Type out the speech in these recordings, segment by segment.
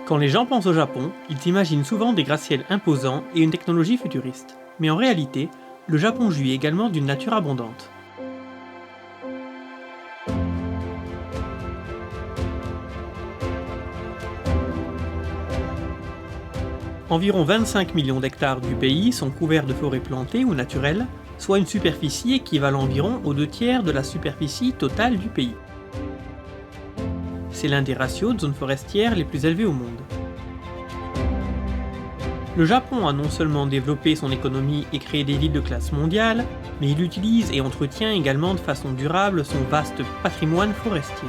Quand les gens pensent au Japon, ils imaginent souvent des gratte-ciels imposants et une technologie futuriste. Mais en réalité, le Japon jouit également d'une nature abondante. Environ 25 millions d'hectares du pays sont couverts de forêts plantées ou naturelles, soit une superficie équivalent environ aux 2/3 de la superficie totale du pays. C'est l'un des ratios de zones forestières les plus élevés au monde. Le Japon a non seulement développé son économie et créé des villes de classe mondiale, mais il utilise et entretient également de façon durable son vaste patrimoine forestier.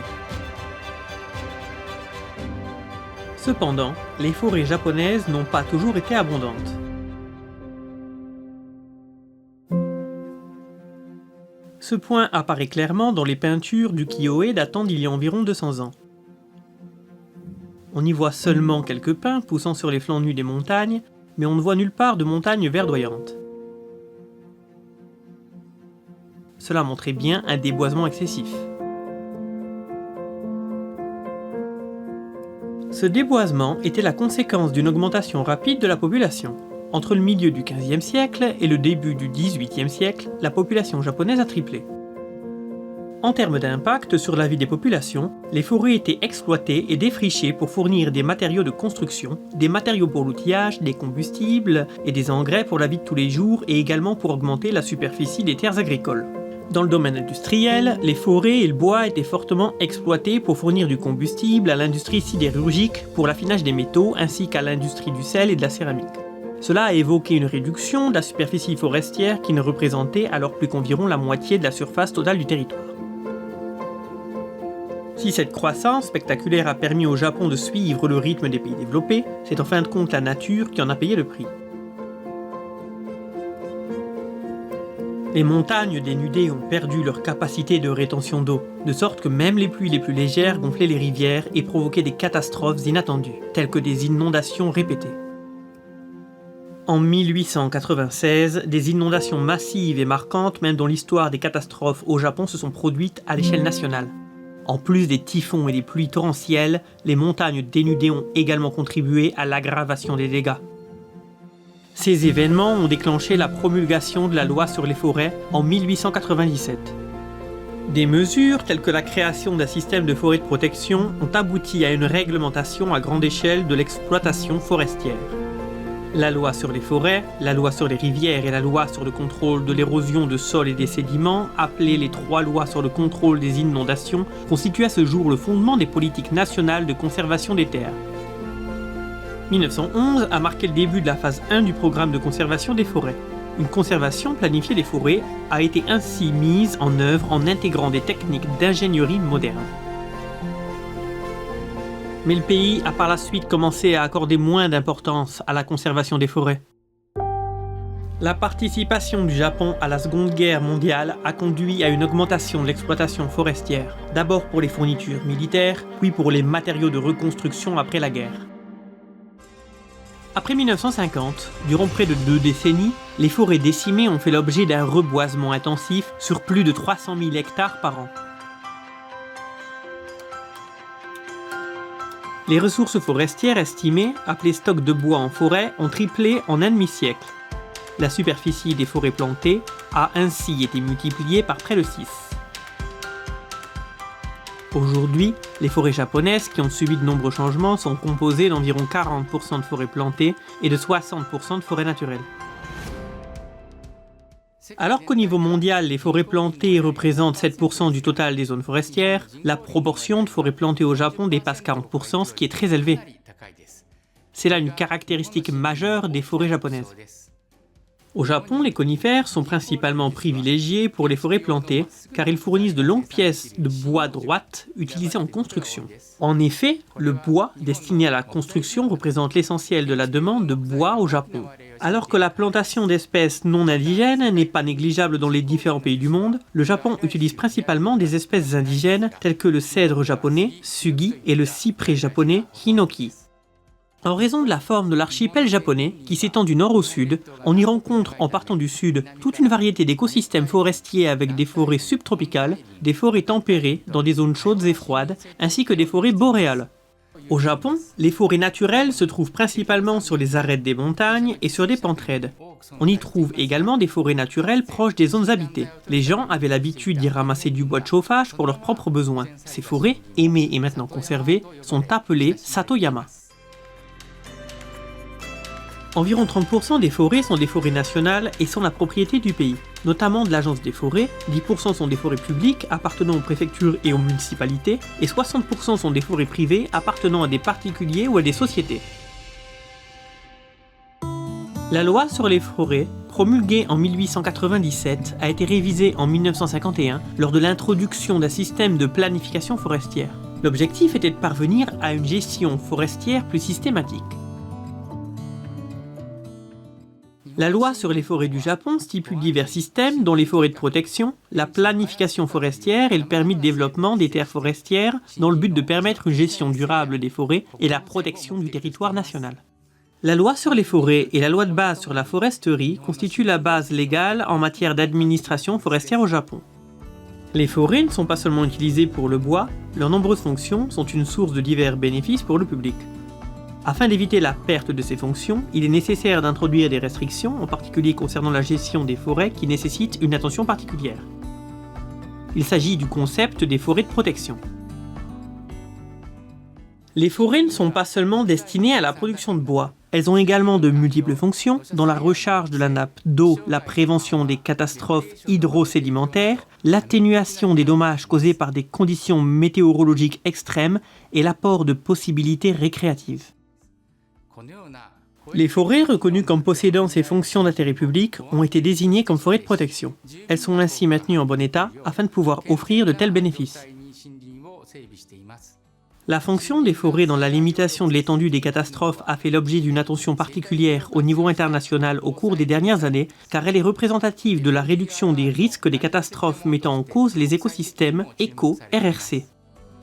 Cependant, les forêts japonaises n'ont pas toujours été abondantes. Ce point apparaît clairement dans les peintures du Kyoe datant d'il y a environ 200 ans. On y voit seulement quelques pins poussant sur les flancs nus des montagnes, mais on ne voit nulle part de montagnes verdoyantes. Cela montrait bien un déboisement excessif. Ce déboisement était la conséquence d'une augmentation rapide de la population. Entre le milieu du XVe siècle et le début du XVIIIe siècle, la population japonaise a triplé. En termes d'impact sur la vie des populations, les forêts étaient exploitées et défrichées pour fournir des matériaux de construction, des matériaux pour l'outillage, des combustibles et des engrais pour la vie de tous les jours et également pour augmenter la superficie des terres agricoles. Dans le domaine industriel, les forêts et le bois étaient fortement exploités pour fournir du combustible à l'industrie sidérurgique, pour l'affinage des métaux ainsi qu'à l'industrie du sel et de la céramique. Cela a évoqué une réduction de la superficie forestière qui ne représentait alors plus qu'environ la moitié de la surface totale du territoire. Si cette croissance spectaculaire a permis au Japon de suivre le rythme des pays développés, c'est en fin de compte la nature qui en a payé le prix. Les montagnes dénudées ont perdu leur capacité de rétention d'eau, de sorte que même les pluies les plus légères gonflaient les rivières et provoquaient des catastrophes inattendues, telles que des inondations répétées. En 1896, des inondations massives et marquantes, même dans l'histoire des catastrophes au Japon, se sont produites à l'échelle nationale. En plus des typhons et des pluies torrentielles, les montagnes dénudées ont également contribué à l'aggravation des dégâts. Ces événements ont déclenché la promulgation de la loi sur les forêts en 1897. Des mesures telles que la création d'un système de forêts de protection ont abouti à une réglementation à grande échelle de l'exploitation forestière. La loi sur les forêts, la loi sur les rivières et la loi sur le contrôle de l'érosion de sol et des sédiments, appelées les 3 lois sur le contrôle des inondations, constituent à ce jour le fondement des politiques nationales de conservation des terres. 1911 a marqué le début de la phase 1 du programme de conservation des forêts. Une conservation planifiée des forêts a été ainsi mise en œuvre en intégrant des techniques d'ingénierie modernes. Mais le pays a par la suite commencé à accorder moins d'importance à la conservation des forêts. La participation du Japon à la Seconde Guerre mondiale a conduit à une augmentation de l'exploitation forestière, d'abord pour les fournitures militaires, puis pour les matériaux de reconstruction après la guerre. Après 1950, durant près de 2 décennies, les forêts décimées ont fait l'objet d'un reboisement intensif sur plus de 300 000 hectares par an. Les ressources forestières estimées, appelées stocks de bois en forêt, ont triplé en un demi-siècle. La superficie des forêts plantées a ainsi été multipliée par près de 6. Aujourd'hui, les forêts japonaises, qui ont subi de nombreux changements, sont composées d'environ 40% de forêts plantées et de 60% de forêts naturelles. Alors qu'au niveau mondial, les forêts plantées représentent 7% du total des zones forestières, la proportion de forêts plantées au Japon dépasse 40%, ce qui est très élevé. C'est là une caractéristique majeure des forêts japonaises. Au Japon, les conifères sont principalement privilégiés pour les forêts plantées, car ils fournissent de longues pièces de bois droites utilisées en construction. En effet, le bois destiné à la construction représente l'essentiel de la demande de bois au Japon. Alors que la plantation d'espèces non indigènes n'est pas négligeable dans les différents pays du monde, le Japon utilise principalement des espèces indigènes telles que le cèdre japonais, Sugi, et le cyprès japonais, Hinoki. En raison de la forme de l'archipel japonais, qui s'étend du nord au sud, on y rencontre, en partant du sud, toute une variété d'écosystèmes forestiers avec des forêts subtropicales, des forêts tempérées dans des zones chaudes et froides, ainsi que des forêts boréales. Au Japon, les forêts naturelles se trouvent principalement sur les arêtes des montagnes et sur des pentes raides. On y trouve également des forêts naturelles proches des zones habitées. Les gens avaient l'habitude d'y ramasser du bois de chauffage pour leurs propres besoins. Ces forêts, aimées et maintenant conservées, sont appelées Satoyama. Environ 30% des forêts sont des forêts nationales et sont la propriété du pays, notamment de l'Agence des forêts, 10% sont des forêts publiques appartenant aux préfectures et aux municipalités, et 60% sont des forêts privées appartenant à des particuliers ou à des sociétés. La loi sur les forêts, promulguée en 1897, a été révisée en 1951 lors de l'introduction d'un système de planification forestière. L'objectif était de parvenir à une gestion forestière plus systématique. La loi sur les forêts du Japon stipule divers systèmes dont les forêts de protection, la planification forestière et le permis de développement des terres forestières dans le but de permettre une gestion durable des forêts et la protection du territoire national. La loi sur les forêts et la loi de base sur la foresterie constituent la base légale en matière d'administration forestière au Japon. Les forêts ne sont pas seulement utilisées pour le bois, leurs nombreuses fonctions sont une source de divers bénéfices pour le public. Afin d'éviter la perte de ces fonctions, il est nécessaire d'introduire des restrictions, en particulier concernant la gestion des forêts qui nécessitent une attention particulière. Il s'agit du concept des forêts de protection. Les forêts ne sont pas seulement destinées à la production de bois. Elles ont également de multiples fonctions, dont la recharge de la nappe d'eau, la prévention des catastrophes hydrosédimentaires, l'atténuation des dommages causés par des conditions météorologiques extrêmes et l'apport de possibilités récréatives. Les forêts reconnues comme possédant ces fonctions d'intérêt public ont été désignées comme forêts de protection. Elles sont ainsi maintenues en bon état afin de pouvoir offrir de tels bénéfices. La fonction des forêts dans la limitation de l'étendue des catastrophes a fait l'objet d'une attention particulière au niveau international au cours des dernières années, car elle est représentative de la réduction des risques des catastrophes mettant en cause les écosystèmes éco-RRC.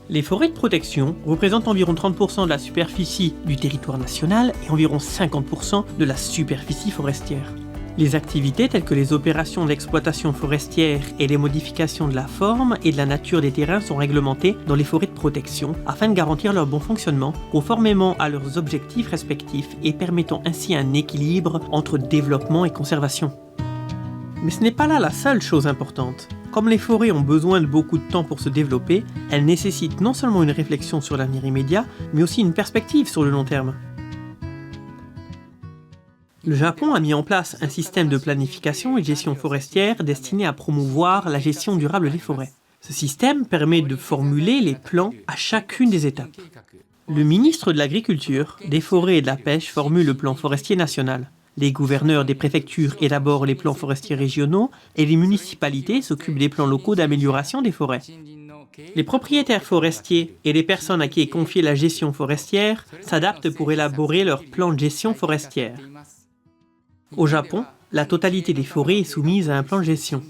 Les forêts de protection représentent environ 30% de la superficie du territoire national et environ 50% de la superficie forestière. Les activités telles que les opérations d'exploitation forestière et les modifications de la forme et de la nature des terrains sont réglementées dans les forêts de protection afin de garantir leur bon fonctionnement conformément à leurs objectifs respectifs et permettant ainsi un équilibre entre développement et conservation. Mais ce n'est pas là la seule chose importante. Comme les forêts ont besoin de beaucoup de temps pour se développer, elles nécessitent non seulement une réflexion sur l'avenir immédiat, mais aussi une perspective sur le long terme. Le Japon a mis en place un système de planification et de gestion forestière destiné à promouvoir la gestion durable des forêts. Ce système permet de formuler les plans à chacune des étapes. Le ministre de l'Agriculture, des Forêts et de la Pêche formule le plan forestier national. Les gouverneurs des préfectures élaborent les plans forestiers régionaux et les municipalités s'occupent des plans locaux d'amélioration des forêts. Les propriétaires forestiers et les personnes à qui est confiée la gestion forestière s'adaptent pour élaborer leur plan de gestion forestière. Au Japon, la totalité des forêts est soumise à un plan de gestion.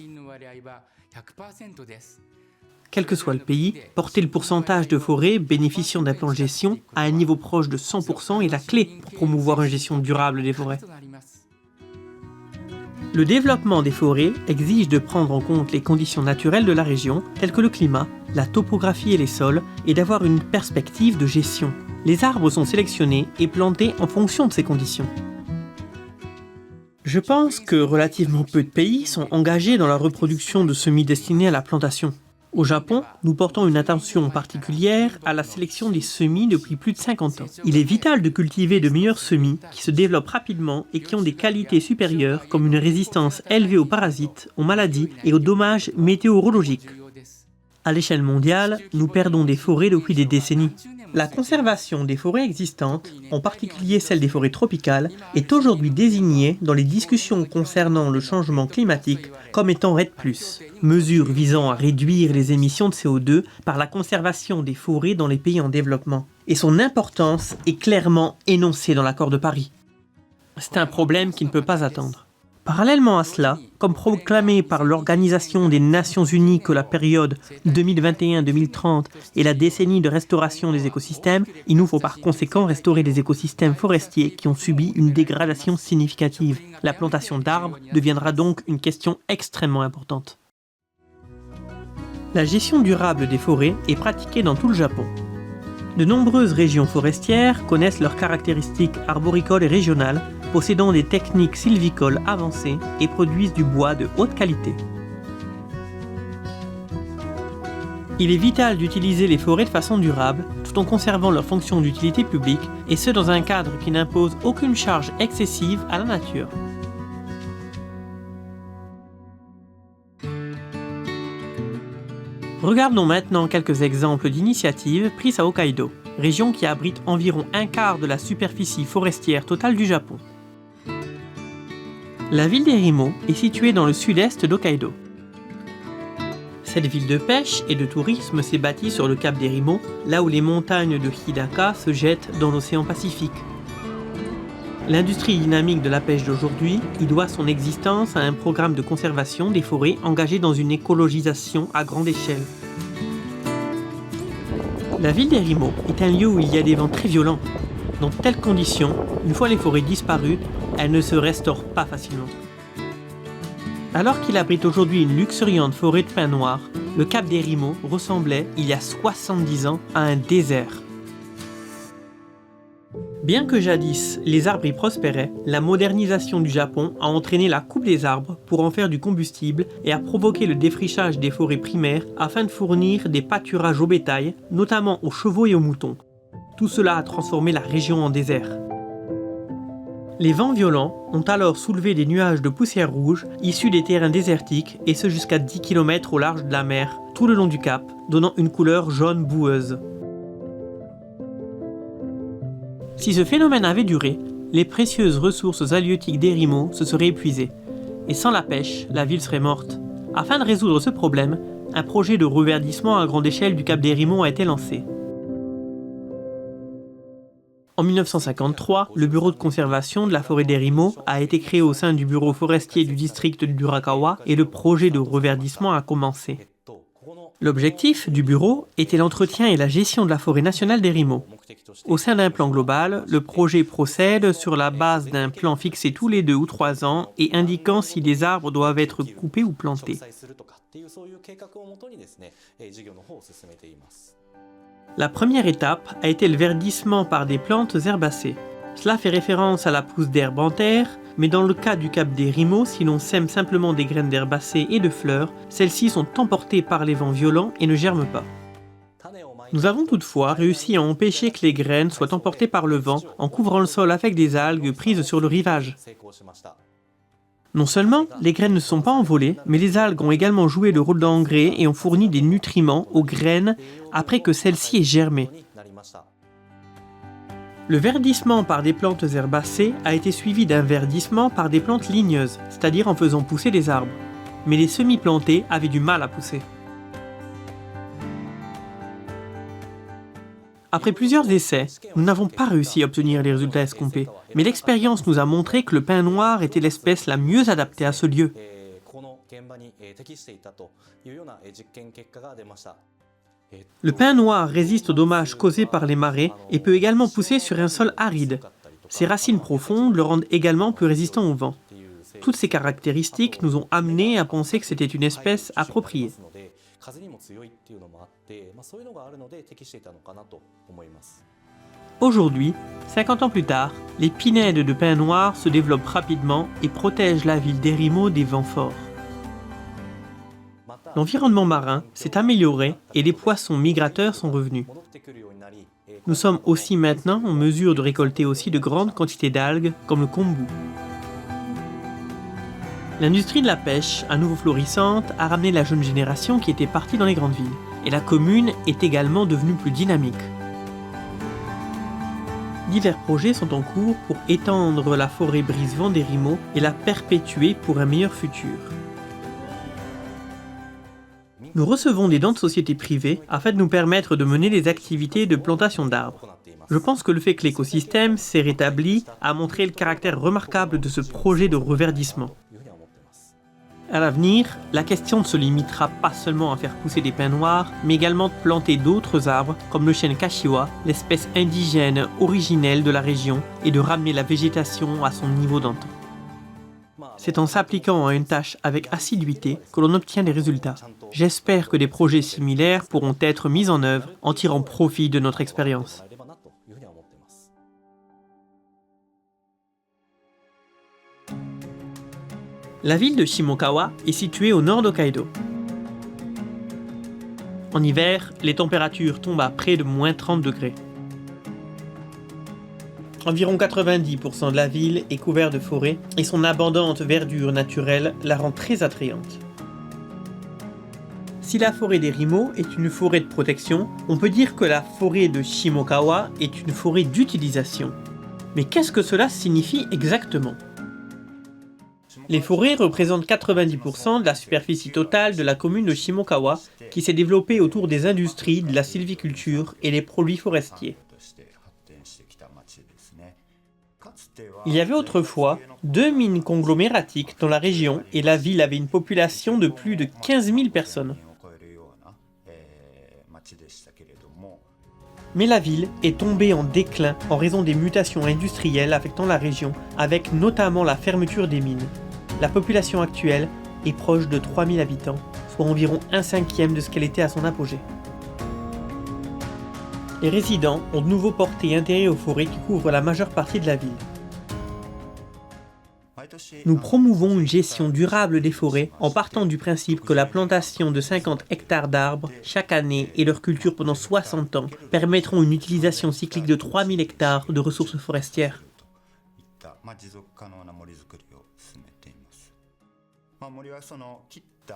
Quel que soit le pays, porter le pourcentage de forêts bénéficiant d'un plan de gestion à un niveau proche de 100% est la clé pour promouvoir une gestion durable des forêts. Le développement des forêts exige de prendre en compte les conditions naturelles de la région, telles que le climat, la topographie et les sols, et d'avoir une perspective de gestion. Les arbres sont sélectionnés et plantés en fonction de ces conditions. Je pense que relativement peu de pays sont engagés dans la reproduction de semis destinés à la plantation. Au Japon, nous portons une attention particulière à la sélection des semis depuis plus de 50 ans. Il est vital de cultiver de meilleurs semis qui se développent rapidement et qui ont des qualités supérieures comme une résistance élevée aux parasites, aux maladies et aux dommages météorologiques. À l'échelle mondiale, nous perdons des forêts depuis des décennies. La conservation des forêts existantes, en particulier celle des forêts tropicales, est aujourd'hui désignée dans les discussions concernant le changement climatique comme étant REDD+, mesure visant à réduire les émissions de CO2 par la conservation des forêts dans les pays en développement. Et son importance est clairement énoncée dans l'accord de Paris. C'est un problème qui ne peut pas attendre. Parallèlement à cela, comme proclamé par l'Organisation des Nations Unies que la période 2021-2030 est la décennie de restauration des écosystèmes, il nous faut par conséquent restaurer les écosystèmes forestiers qui ont subi une dégradation significative. La plantation d'arbres deviendra donc une question extrêmement importante. La gestion durable des forêts est pratiquée dans tout le Japon. De nombreuses régions forestières connaissent leurs caractéristiques arboricoles et régionales, possédant des techniques sylvicoles avancées et produisent du bois de haute qualité. Il est vital d'utiliser les forêts de façon durable, tout en conservant leur fonction d'utilité publique, et ce dans un cadre qui n'impose aucune charge excessive à la nature. Regardons maintenant quelques exemples d'initiatives prises à Hokkaido, région qui abrite environ un quart de la superficie forestière totale du Japon. La ville d'Erimo est située dans le sud-est d'Hokkaido. Cette ville de pêche et de tourisme s'est bâtie sur le cap d'Erimo, là où les montagnes de Hidaka se jettent dans l'océan Pacifique. L'industrie dynamique de la pêche d'aujourd'hui y doit son existence à un programme de conservation des forêts engagé dans une écologisation à grande échelle. La ville d'Erimo est un lieu où il y a des vents très violents. Dans de telles conditions, une fois les forêts disparues, elles ne se restaurent pas facilement. Alors qu'il abrite aujourd'hui une luxuriante forêt de pins noirs, le cap d'Erimo ressemblait, il y a 70 ans, à un désert. Bien que jadis les arbres y prospéraient, la modernisation du Japon a entraîné la coupe des arbres pour en faire du combustible et a provoqué le défrichage des forêts primaires afin de fournir des pâturages au bétail, notamment aux chevaux et aux moutons. Tout cela a transformé la région en désert. Les vents violents ont alors soulevé des nuages de poussière rouge issus des terrains désertiques et ce jusqu'à 10 km au large de la mer, tout le long du cap, donnant une couleur jaune boueuse. Si ce phénomène avait duré, les précieuses ressources halieutiques d'Erimo se seraient épuisées, et sans la pêche, la ville serait morte. Afin de résoudre ce problème, un projet de reverdissement à grande échelle du cap d'Erimo a été lancé. En 1953, le bureau de conservation de la forêt d'Erimo a été créé au sein du bureau forestier du district d'Urakawa et le projet de reverdissement a commencé. L'objectif du bureau était l'entretien et la gestion de la forêt nationale d'Erimo. Au sein d'un plan global, le projet procède sur la base d'un plan fixé tous les 2 ou 3 ans et indiquant si des arbres doivent être coupés ou plantés. La première étape a été le verdissement par des plantes herbacées. Cela fait référence à la pousse d'herbe en terre, mais dans le cas du cap d'Erimo, si l'on sème simplement des graines d'herbacées et de fleurs, celles-ci sont emportées par les vents violents et ne germent pas. Nous avons toutefois réussi à empêcher que les graines soient emportées par le vent en couvrant le sol avec des algues prises sur le rivage. Non seulement les graines ne sont pas envolées, mais les algues ont également joué le rôle d'engrais et ont fourni des nutriments aux graines après que celles-ci aient germé. Le verdissement par des plantes herbacées a été suivi d'un verdissement par des plantes ligneuses, c'est-à-dire en faisant pousser des arbres. Mais les semi-plantés avaient du mal à pousser. Après plusieurs essais, nous n'avons pas réussi à obtenir les résultats escomptés, mais l'expérience nous a montré que le pin noir était l'espèce la mieux adaptée à ce lieu. Le pin noir résiste aux dommages causés par les marées et peut également pousser sur un sol aride. Ses racines profondes le rendent également plus résistant au vent. Toutes ces caractéristiques nous ont amenés à penser que c'était une espèce appropriée. Aujourd'hui, 50 ans plus tard, les pinèdes de pin noir se développent rapidement et protègent la ville d'Erimo des vents forts. L'environnement marin s'est amélioré et les poissons migrateurs sont revenus. Nous sommes aussi maintenant en mesure de récolter aussi de grandes quantités d'algues comme le kombu. L'industrie de la pêche, à nouveau florissante, a ramené la jeune génération qui était partie dans les grandes villes. Et la commune est également devenue plus dynamique. Divers projets sont en cours pour étendre la forêt brise-vent d'Erimo et la perpétuer pour un meilleur futur. Nous recevons des dons de sociétés privées afin de nous permettre de mener des activités de plantation d'arbres. Je pense que le fait que l'écosystème s'est rétabli a montré le caractère remarquable de ce projet de reverdissement. À l'avenir, la question ne se limitera pas seulement à faire pousser des pins noirs, mais également de planter d'autres arbres comme le chêne kashiwa, l'espèce indigène originelle de la région, et de ramener la végétation à son niveau d'antan. C'est en s'appliquant à une tâche avec assiduité que l'on obtient des résultats. J'espère que des projets similaires pourront être mis en œuvre en tirant profit de notre expérience. La ville de Shimokawa est située au nord d'Hokkaido. En hiver, les températures tombent à près de moins 30 degrés. Environ 90% de la ville est couverte de forêts et son abondante verdure naturelle la rend très attrayante. Si la forêt des Rimo est une forêt de protection, on peut dire que la forêt de Shimokawa est une forêt d'utilisation. Mais qu'est-ce que cela signifie exactement ? Les forêts représentent 90% de la superficie totale de la commune de Shimokawa qui s'est développée autour des industries, de la sylviculture et des produits forestiers. Il y avait autrefois 2 mines conglomératiques dans la région et la ville avait une population de plus de 15 000 personnes. Mais la ville est tombée en déclin en raison des mutations industrielles affectant la région, avec notamment la fermeture des mines. La population actuelle est proche de 3 000 habitants, soit environ 1/5 de ce qu'elle était à son apogée. Les résidents ont de nouveau porté intérêt aux forêts qui couvrent la majeure partie de la ville. Nous promouvons une gestion durable des forêts en partant du principe que la plantation de 50 hectares d'arbres chaque année et leur culture pendant 60 ans permettront une utilisation cyclique de 3000 hectares de ressources forestières.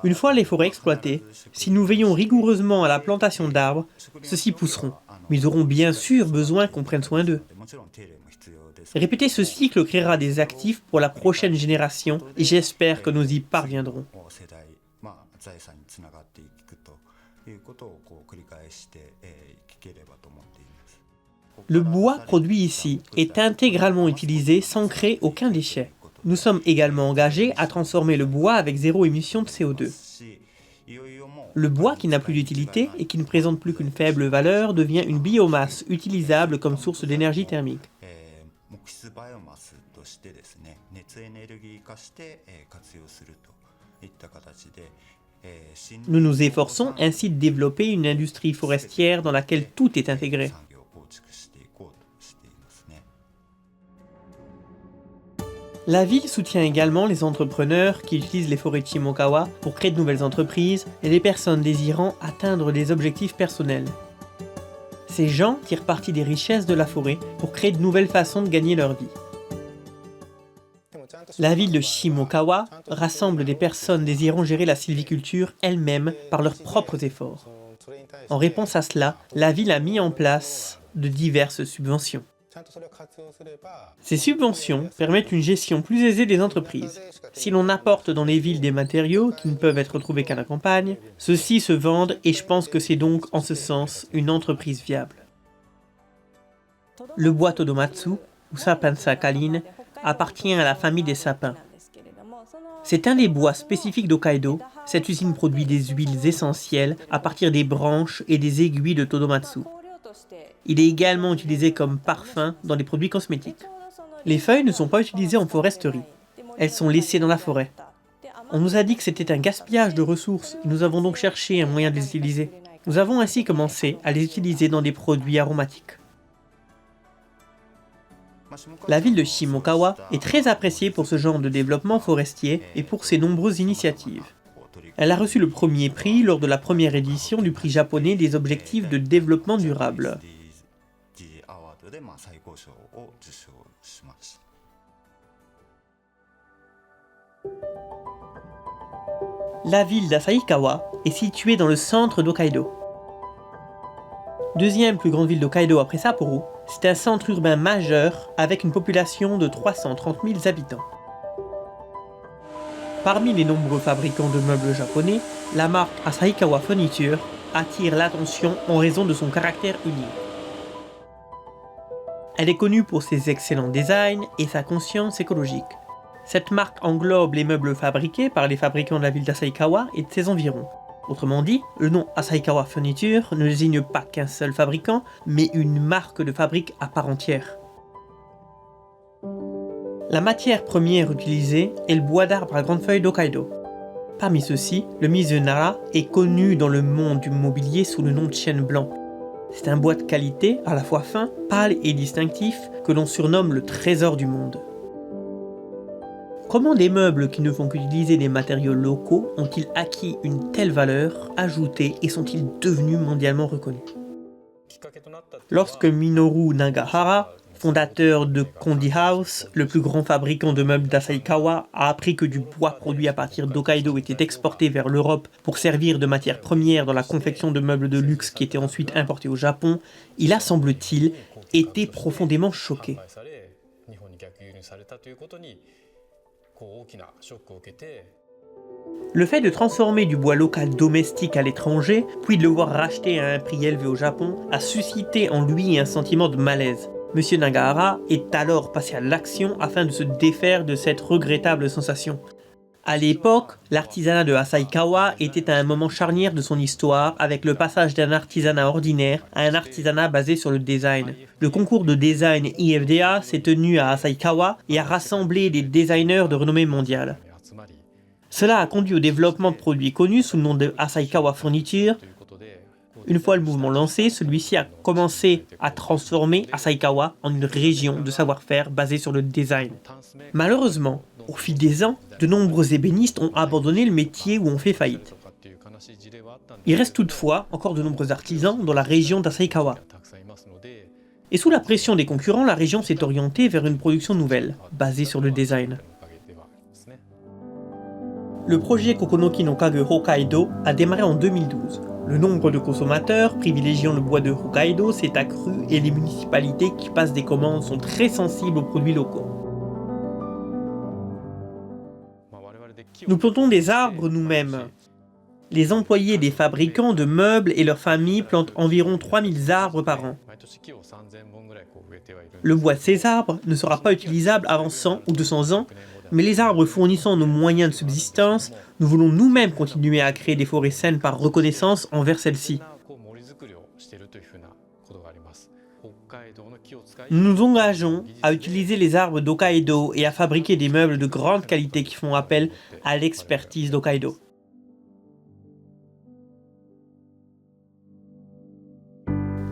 Une fois les forêts exploitées, si nous veillons rigoureusement à la plantation d'arbres, ceux-ci pousseront, mais ils auront bien sûr besoin qu'on prenne soin d'eux. Répéter ce cycle créera des actifs pour la prochaine génération et j'espère que nous y parviendrons. Le bois produit ici est intégralement utilisé sans créer aucun déchet. Nous sommes également engagés à transformer le bois avec zéro émission de CO2. Le bois qui n'a plus d'utilité et qui ne présente plus qu'une faible valeur devient une biomasse utilisable comme source d'énergie thermique. Nous nous efforçons ainsi de développer une industrie forestière dans laquelle tout est intégré. La ville soutient également les entrepreneurs qui utilisent les forêts de Shimokawa pour créer de nouvelles entreprises et les personnes désirant atteindre des objectifs personnels. Ces gens tirent parti des richesses de la forêt pour créer de nouvelles façons de gagner leur vie. La ville de Shimokawa rassemble des personnes désirant gérer la sylviculture elles-mêmes par leurs propres efforts. En réponse à cela, la ville a mis en place de diverses subventions. Ces subventions permettent une gestion plus aisée des entreprises. Si l'on apporte dans les villes des matériaux qui ne peuvent être trouvés qu'à la campagne, ceux-ci se vendent et je pense que c'est donc en ce sens une entreprise viable. Le bois Todomatsu, ou sapin sakhaline, appartient à la famille des sapins. C'est un des bois spécifiques d'Hokkaido. Cette usine produit des huiles essentielles à partir des branches et des aiguilles de Todomatsu. Il est également utilisé comme parfum dans les produits cosmétiques. Les feuilles ne sont pas utilisées en foresterie. Elles sont laissées dans la forêt. On nous a dit que c'était un gaspillage de ressources et nous avons donc cherché un moyen de les utiliser. Nous avons ainsi commencé à les utiliser dans des produits aromatiques. La ville de Shimokawa est très appréciée pour ce genre de développement forestier et pour ses nombreuses initiatives. Elle a reçu le premier prix lors de la première édition du prix japonais des objectifs de développement durable. La ville d'Asahikawa est située dans le centre d'Hokkaido. Deuxième plus grande ville d'Hokkaido après Sapporo, c'est un centre urbain majeur avec une population de 330 000 habitants. Parmi les nombreux fabricants de meubles japonais, la marque Asahikawa Furniture attire l'attention en raison de son caractère unique. Elle est connue pour ses excellents designs et sa conscience écologique. Cette marque englobe les meubles fabriqués par les fabricants de la ville d'Asahikawa et de ses environs. Autrement dit, le nom Asahikawa Furniture ne désigne pas qu'un seul fabricant, mais une marque de fabrique à part entière. La matière première utilisée est le bois d'arbre à grandes feuilles d'Hokkaido. Parmi ceux-ci, le Mizunara est connu dans le monde du mobilier sous le nom de chêne blanc. C'est un bois de qualité, à la fois fin, pâle et distinctif, que l'on surnomme le trésor du monde. Comment des meubles qui ne font qu'utiliser des matériaux locaux ont-ils acquis une telle valeur ajoutée et sont-ils devenus mondialement reconnus? Lorsque Minoru Nagahara, fondateur de Kondi House, le plus grand fabricant de meubles d'Asahikawa, a appris que du bois produit à partir d'Hokkaido était exporté vers l'Europe pour servir de matière première dans la confection de meubles de luxe qui étaient ensuite importés au Japon, il a, semble-t-il, été profondément choqué. Le fait de transformer du bois local domestique à l'étranger, puis de le voir racheté à un prix élevé au Japon, a suscité en lui un sentiment de malaise. Monsieur Nagahara est alors passé à l'action afin de se défaire de cette regrettable sensation. À l'époque, l'artisanat de Asahikawa était à un moment charnière de son histoire avec le passage d'un artisanat ordinaire à un artisanat basé sur le design. Le concours de design IFDA s'est tenu à Asahikawa et a rassemblé des designers de renommée mondiale. Cela a conduit au développement de produits connus sous le nom de Asahikawa Furniture. Une fois le mouvement lancé, celui-ci a commencé à transformer Asahikawa en une région de savoir-faire basée sur le design. Malheureusement, au fil des ans, de nombreux ébénistes ont abandonné le métier ou ont fait faillite. Il reste toutefois encore de nombreux artisans dans la région d'Asahikawa. Et sous la pression des concurrents, la région s'est orientée vers une production nouvelle, basée sur le design. Le projet Kokonoki no Kage Hokkaido a démarré en 2012. Le nombre de consommateurs privilégiant le bois de Hokkaido s'est accru et les municipalités qui passent des commandes sont très sensibles aux produits locaux. Nous plantons des arbres nous-mêmes. Les employés des fabricants de meubles et leurs familles plantent environ 3000 arbres par an. Le bois de ces arbres ne sera pas utilisable avant 100 ou 200 ans, mais les arbres fournissant nos moyens de subsistance, nous voulons nous-mêmes continuer à créer des forêts saines par reconnaissance envers celles-ci. Nous nous engageons à utiliser les arbres d'Hokkaido et à fabriquer des meubles de grande qualité qui font appel à l'expertise d'Hokkaido.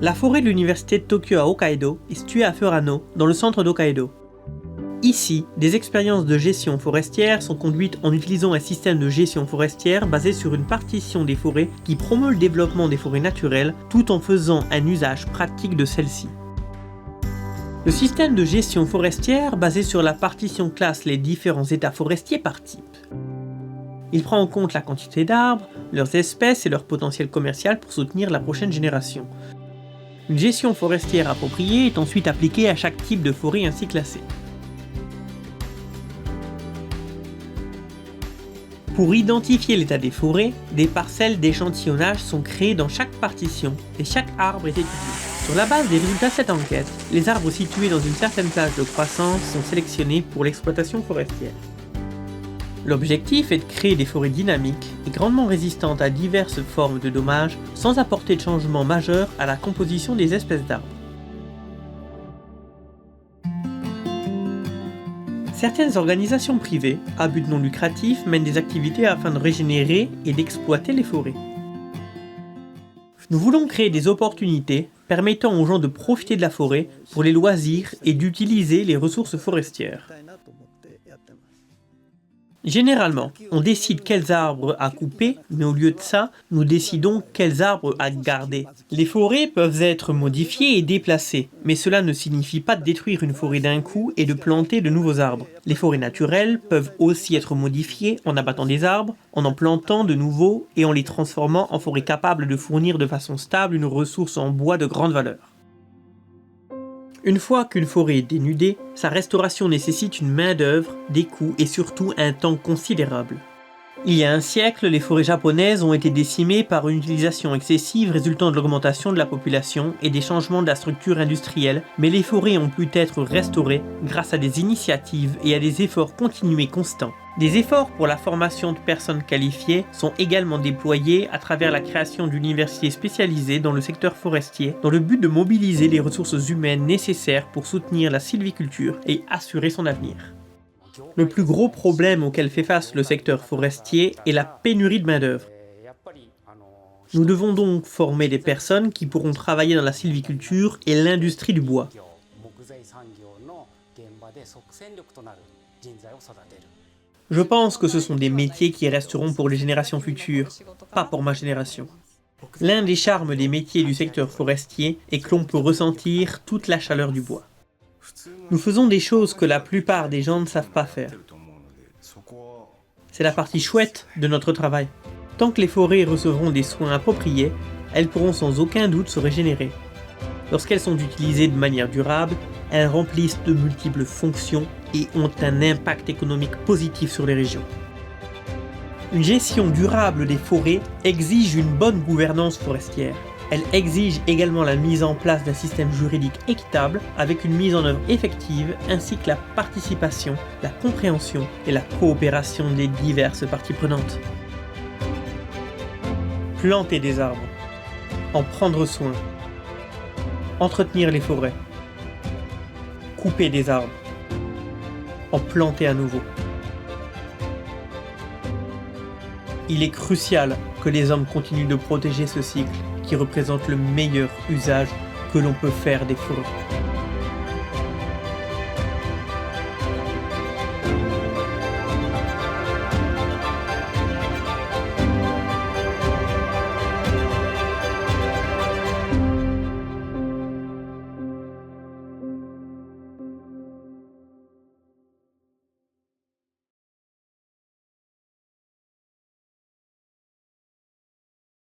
La forêt de l'université de Tokyo à Hokkaido est située à Furano, dans le centre d'Hokkaido. Ici, des expériences de gestion forestière sont conduites en utilisant un système de gestion forestière basé sur une partition des forêts qui promeut le développement des forêts naturelles tout en faisant un usage pratique de celles-ci. Le système de gestion forestière basé sur la partition classe les différents états forestiers par type. Il prend en compte la quantité d'arbres, leurs espèces et leur potentiel commercial pour soutenir la prochaine génération. Une gestion forestière appropriée est ensuite appliquée à chaque type de forêt ainsi classée. Pour identifier l'état des forêts, des parcelles d'échantillonnage sont créées dans chaque partition et chaque arbre est étudié. Sur la base des résultats de cette enquête, les arbres situés dans une certaine plage de croissance sont sélectionnés pour l'exploitation forestière. L'objectif est de créer des forêts dynamiques et grandement résistantes à diverses formes de dommages sans apporter de changement majeur à la composition des espèces d'arbres. Certaines organisations privées, à but non lucratif, mènent des activités afin de régénérer et d'exploiter les forêts. Nous voulons créer des opportunités permettant aux gens de profiter de la forêt pour les loisirs et d'utiliser les ressources forestières. Généralement, on décide quels arbres à couper, mais au lieu de ça, nous décidons quels arbres à garder. Les forêts peuvent être modifiées et déplacées, mais cela ne signifie pas de détruire une forêt d'un coup et de planter de nouveaux arbres. Les forêts naturelles peuvent aussi être modifiées en abattant des arbres, en plantant de nouveaux et en les transformant en forêts capables de fournir de façon stable une ressource en bois de grande valeur. Une fois qu'une forêt est dénudée, sa restauration nécessite une main-d'œuvre, des coûts et surtout un temps considérable. Il y a un siècle, les forêts japonaises ont été décimées par une utilisation excessive résultant de l'augmentation de la population et des changements de la structure industrielle, mais les forêts ont pu être restaurées grâce à des initiatives et à des efforts continués constants. Des efforts pour la formation de personnes qualifiées sont également déployés à travers la création d'universités spécialisées dans le secteur forestier, dans le but de mobiliser les ressources humaines nécessaires pour soutenir la sylviculture et assurer son avenir. Le plus gros problème auquel fait face le secteur forestier est la pénurie de main-d'œuvre. Nous devons donc former des personnes qui pourront travailler dans la sylviculture et l'industrie du bois. Je pense que ce sont des métiers qui resteront pour les générations futures, pas pour ma génération. L'un des charmes des métiers du secteur forestier est que l'on peut ressentir toute la chaleur du bois. Nous faisons des choses que la plupart des gens ne savent pas faire. C'est la partie chouette de notre travail. Tant que les forêts recevront des soins appropriés, elles pourront sans aucun doute se régénérer. Lorsqu'elles sont utilisées de manière durable, elles remplissent de multiples fonctions et ont un impact économique positif sur les régions. Une gestion durable des forêts exige une bonne gouvernance forestière. Elle exige également la mise en place d'un système juridique équitable avec une mise en œuvre effective ainsi que la participation, la compréhension et la coopération des diverses parties prenantes. Planter des arbres, en prendre soin, entretenir les forêts, couper des arbres, en planter à nouveau. Il est crucial que les hommes continuent de protéger ce cycle qui représente le meilleur usage que l'on peut faire des forêts.